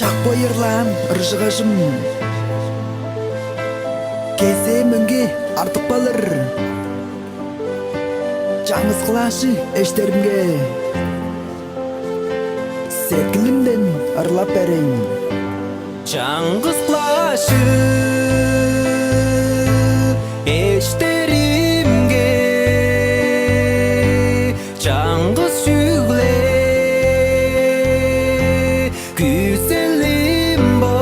Çakbo yırlan ırжыгажым Kese mönge артык балыр Жаңыз кылашы эштеримге Серкилимден арлап берейин Жаңыз кылашы эштеримге Жаңыз жүгле Güzelim bo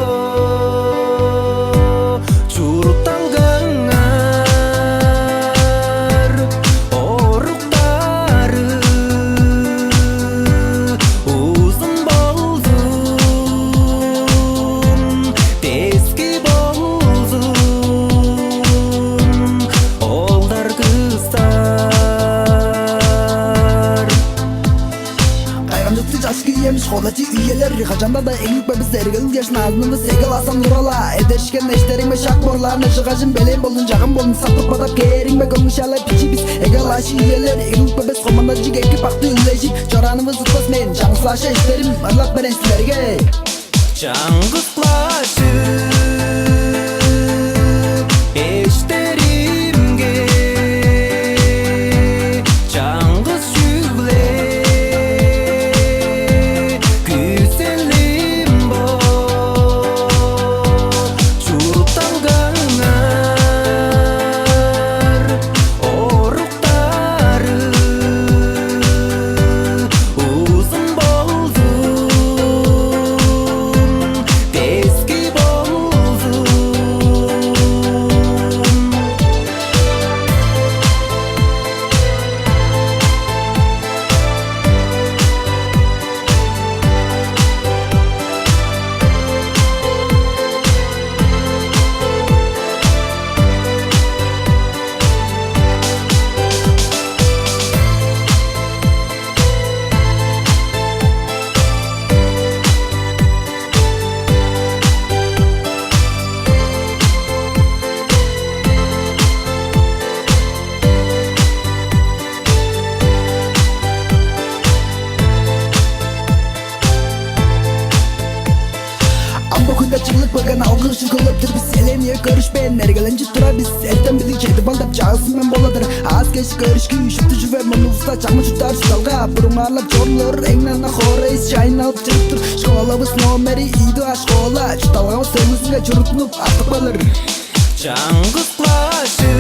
Çuruttanganlar Oruktары Uzun bolsun Teski bolsun Olдар kızlar Кайгамдыкты жаш кийемиш колачы үйелер Качанда да эңип бебиз эргилин кеш назмыбыз Эгел асам нурала эдешкен эштериңме шак борларны жыгажым белем болдун жагым болдун сатып бадап кериңме көңүшала пичибиз Эгел ашы үйелер эңип бебиз команда жигеки пакты үллешип Жораныбыз утпас мен жаңсылашы эштерим ырлап берем силерге Жаңыз кылашы эштеримге Жаңыз жүгле Güzelim bo Çuruttanganlar Oruktары Uzun bolsun Teski bolsun Амбо күндө чыгылып көргөн алгышы көбөптүр биз элемие көрүшпөйн эргеленчи тура биз эртең билик жетип алдап жагысы мен болодур аз кеч көрүшкү шупту жүбө мунубузда чагмы чутар шуталга буруңарлап жорлор эңнана хорейс жайналып жүрүптүр школабыз номери үйдү школа чуталгабыз сөзүнгө чурутунуп артык балыр Жаңыз кылашы